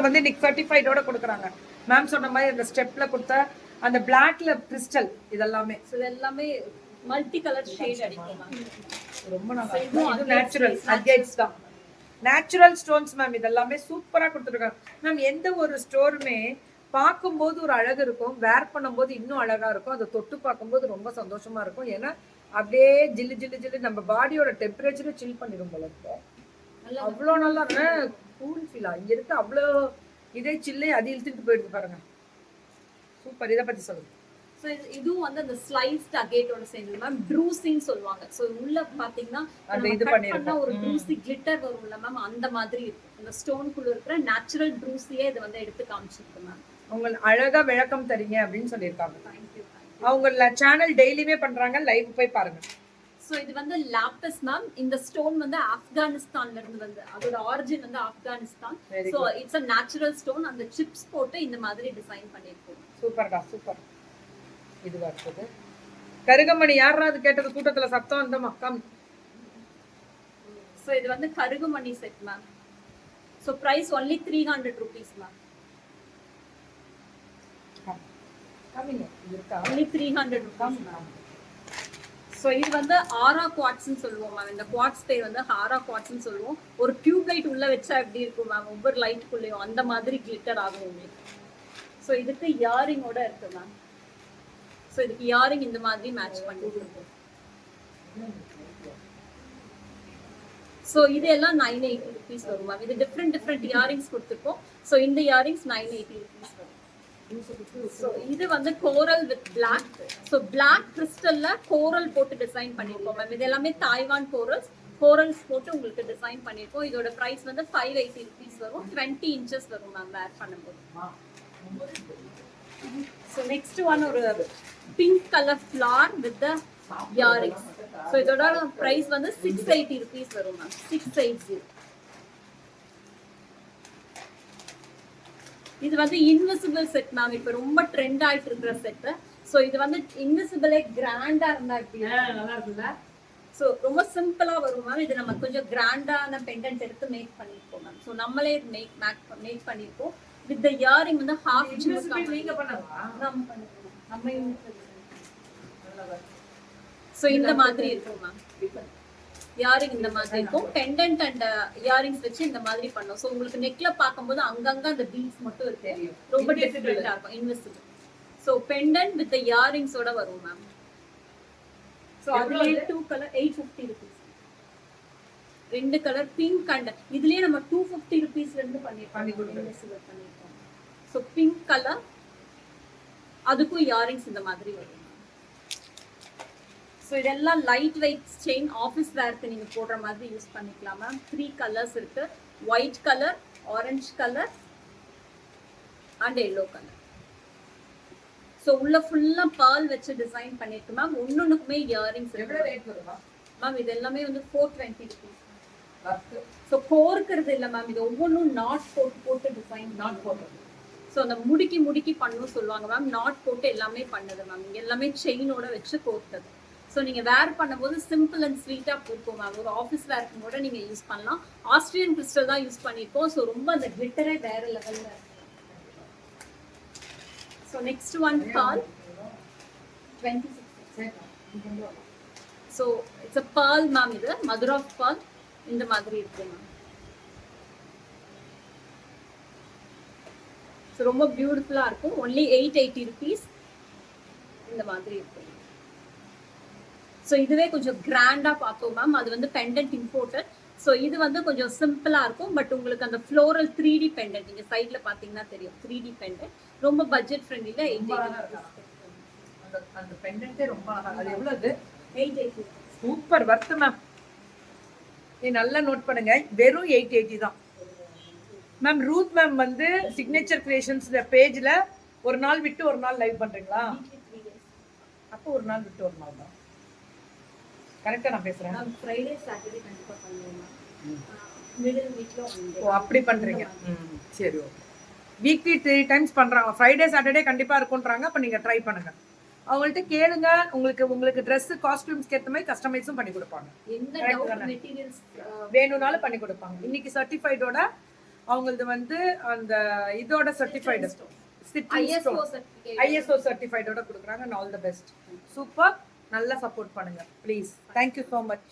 வந்து இன்னைக்கு சர்டிஃபைடோட கொடுக்குறாங்க. மேம் சொன்ன மாதிரி அந்த ஸ்டெப்ல கொடுத்த அந்த பிளாக்ல கிறிஸ்டல் இதெல்லாமே எல்லாமே மல்டி கலர் ஷேட் அடிக்கும் மேம். ரொம்ப நல்லா இது நேச்சுரல் அகேட்ஸ் தான். Natural stones ma'am. இதெல்லாமே சூப்பரா கொடுத்துருக்காங்க மேம். எந்த ஒரு ஸ்டோருமே பார்க்கும்போது ஒரு அழகு இருக்கும், வேர் பண்ணும்போது இன்னும் அழகா இருக்கும். அதை தொட்டு பார்க்கும்போது ரொம்ப சந்தோஷமா இருக்கும். ஏன்னா அப்படியே ஜில்லு ஜில்லு ஜில்லு நம்ம பாடியோட டெம்பரேச்சரை சில் பண்ணிடும் போல இருக்கு. அவ்வளோ நல்லா கூல் ஃபீலா இங்க இருக்கு. அவ்வளோ இதே சில்லே அது இழுத்துட்டு போயிடுது பாருங்க. சூப்பர். இதை பத்தி சொல்லுங்க. ஸோ இதுவும் வந்து அந்த ஸ்லைஸ்ட் அகேட்டோட சேர்ந்தது மேம். ட்ரூசின்னு சொல்லுவாங்க. ஸோ உள்ள பாத்தீங்கன்னா இது பண்ணா ஒரு ட்ரூசி கிளிட்டர் வரும்ல மேம், அந்த மாதிரி இருக்கும். இந்த ஸ்டோனுக்குள்ள இருக்கிற நேச்சுரல் ட்ரூசியே இது வந்து எடுத்து காமிச்சிருக்கு மேம். அவங்க அழகா விளக்கம் தரீங்க அப்படின்னு சொல்லியிருக்காங்க. தேங்க்யூ. அவங்க சேனல் டெய்லியுமே பண்றாங்க, லைவ் போய் பாருங்க. ஸோ இது வந்து லாப்பிஸ் மேம். இந்த ஸ்டோன் வந்து ஆப்கானிஸ்தான்ல இருந்து வந்து அதோட ஆரிஜின் வந்து Afghanistan. So it's a natural stone. அந்த சிப்ஸ் போட்டு இந்த மாதிரி டிசைன் பண்ணியிருக்கோம். சூப்பர்டா சூப்பர். இதுவா இருக்குது கருகமணி. யாராவது கேட்டது கூட்டத்துல சத்தம் இந்த மக்கள். ஸோ இது வந்து கருகுமணி set ma'am. So price only 300 rupees ma'am. only 300 rupees ma'am. So இது வந்து ஆரா குவாட்ஸ்ன்னு சொல்லுவோம் மேம். இந்த குவாட்ஸ் பேர் வந்து ஆரா குவாட்ஸ்ன்னு சொல்லுவோம். ஒரு டியூப் லைட் உள்ள வச்சா எப்படி இருக்கும் மேம், ஒவ்வொரு லைட்டுக்குள்ளேயும் அந்த மாதிரி கிளிட்டர் ஆகும் உங்களுக்கு. ஸோ இதுக்கு இயரிங்கோட இருக்கு மேம். ஸோ இதுக்கு இயரிங் இந்த மாதிரி மேட்ச் பண்ணிருக்கோம். ஸோ இது எல்லாம் 980 rupees வரும் மேம். இது டிஃப்ரெண்ட் இயரிங்ஸ் கொடுத்துருக்கோம். ஸோ இந்த இயரிங்ஸ் 980 rupees வரும். ஸோ இது வந்து கோரல் வித் பிளாக். ஸோ பிளாக் கிறிஸ்டல்ல கோரல் போட்டு டிசைன் பண்ணிருக்கோம் மேம். இது எல்லாமே தாய்வான் கோரல்ஸ் போட்டு உங்களுக்கு டிசைன் பண்ணிருக்கோம். இதோட பிரைஸ் வந்து 580 rupees வரும். 20 inches வரும் மேம் வேர் பண்ணும்போது. ஸோ நெக்ஸ்ட் ஒன் ஒரு pink colour flower with the earrings. So இதோட பிரைஸ் வந்து 680 rupees வரும் மேம். 680. இது வந்து இன்விசிபிள் செட் மேம். இப்போ ரொம்ப ட்ரெண்ட் ஆயிட்டு இருக்கிற செட். ஸோ இது வந்து இன்விசிபிளே கிராண்டா இருந்தா நல்லா இருக்குல்ல. ஸோ ரொம்ப சிம்பிளா வரும் மேம். இது நம்ம கொஞ்சம் கிராண்டான பெண்டன்ட் எடுத்து மேக் பண்ணிருக்கோம் மேம். ஸோ நம்மளே மேக் பண்ணிருக்கோம். வித் த இயரிங் வந்து ஹாஃப் நீங்க பண்ணவா நம்ம பண்ணுவோம். நம்ம ஸோ இந்த மாதிரி இருக்கும் மேம். இயரிங் இந்த மாதிரி இருக்கும். பெண்டன்ட் அண்ட் இயரிங்ஸ் வச்சு இந்த மாதிரி பண்ணோம். ஸோ உங்களுக்கு நெக்ல பார்க்கும்போது அங்கங்க அந்த பீட்ஸ் மட்டும் இருக்கு. ரொம்ப டிஃபரெண்டா இருக்கும். இன்விசிபிள். ஸோ பெண்டன்ட் வித் இயரிங்ஸோட வரும் மேம். ஸோ அதுலயே 2 colour 850 rupees. 2 colour pink and இதுலயே நம்ம 250 rupeesல இருந்து பண்ணிருக்கோம். ஸோ பிங்க் கலர் அதுக்கும் இயரிங்ஸ் இந்த மாதிரி வரும். ஸோ இதெல்லாம் லைட் வெயிட் செயின் ஆஃபீஸ் வேர்க்கு நீங்கள் போடுற மாதிரி யூஸ் பண்ணிக்கலாம் மேம். 3 கலர்ஸ் இருக்கு. White colour, orange colour and yellow colour. So உள்ள ஃபுல்லாக பால் வச்சு டிசைன் பண்ணிருக்கு மேம். ஒன்னொன்னுக்குமே இயரிங்ஸ் இருக்கு மேம். இது எல்லாமே வந்து 420 rupees. ஸோ கோர்க்கிறது இல்லை மேம். இது ஒவ்வொன்றும் நாட் போட்டு டிசைன் நாட் போடுறது. ஸோ அந்த முடுக்கி பண்ணணும் சொல்லுவாங்க மேம். நாட் போட்டு எல்லாமே பண்ணுது மேம். இங்கே எல்லாமே செயினோட வச்சு கோர்த்தது. ஸோ நீங்கள் வேர் பண்ணும்போது சிம்பிள் அண்ட் ஸ்வீட்டாக இருக்கும் மேம். ஒரு ஆஃபீஸ் வேர்க்கும் கூட நீங்கள் யூஸ் பண்ணலாம். ஆஸ்ட்ரியன் கிறிஸ்டல் தான் யூஸ் பண்ணியிருக்கோம். ஸோ ரொம்ப அந்த கிளிட்டரே வேற லெவலில் இருக்கும். So next one ball 26. So it's a ball ma'am. இது மதர் ஆஃப் பால் இந்த மாதிரி இருக்கு மேம். ஸோ ரொம்ப பியூட்டிஃபுல்லாக இருக்கும். ஒன்லி 880 rupees இந்த மாதிரி இருக்கும். ஸோ இதுவே கொஞ்சம் கிராண்டா பார்த்தோம் மேம். அது வந்து பெண்டன்ட் இம்போர்ட்டட். ஸோ இது வந்து கொஞ்சம் சிம்பிளா இருக்கும். பட் உங்களுக்கு அந்த ஃப்ளோரல் 3D பெண்டன்ட் நீங்க சைட்ல பாத்தீங்கன்னா தெரியும். 3D பெண்டன்ட் ரொம்ப பட்ஜெட் ஃப்ரெண்ட்லில 880. அந்த பெண்டன்ட்டே ரொம்ப அழகா. அது எவ்வளவு? 880. சூப்பர் வர்த் மேம். நீ நல்லா நோட் பண்ணுங்க. வெறும் 880 தான் மேம். ரூத் மேம் வந்து சிக்னேச்சர் கிரியேஷன்ஸ் பேஜ்ல ஒரு நாள் விட்டு ஒரு நாள் லைவ் பண்றீங்களா? அப்போ ஒரு நாள் விட்டு ஒரு நாள் தான். கரெக்ட்டா நான் பேசுறேன். ஃப்ரைடே சாட்டர்டே கண்டிப்பா பண்ணுவோம். மிடில் வீக்ல ஓ அப்படி பண்றீங்க. சரி ஓகே. வீக்லி 3 டைம்ஸ் பண்றாங்க. ஃப்ரைடே சாட்டர்டே கண்டிப்பா இருக்கும்ன்றாங்க. அப்ப நீங்க ட்ரை பண்ணுங்க. அவங்கள்ட்ட கேளுங்க. உங்களுக்கு Dress காஸ்டியூம்ஸ்க்கு ஏத்த மாதிரி கஸ்டமைஸும் பண்ணி கொடுப்பாங்க. எந்த டவுட் மெட்டீரியல்ஸ் வேணும்னாலும் பண்ணி கொடுப்பாங்க. இன்னைக்கு சர்டிஃபைடோட அவங்களது வந்து அந்த இதோட சர்டிஃபைடு ISO certificate. ஐஎஸ்ஓ சர்டிஃபைடோட கொடுக்குறாங்க. All the best. சூப்பர். நல்லா சப்போர்ட் பண்ணுங்க ப்ளீஸ். Thank you so much.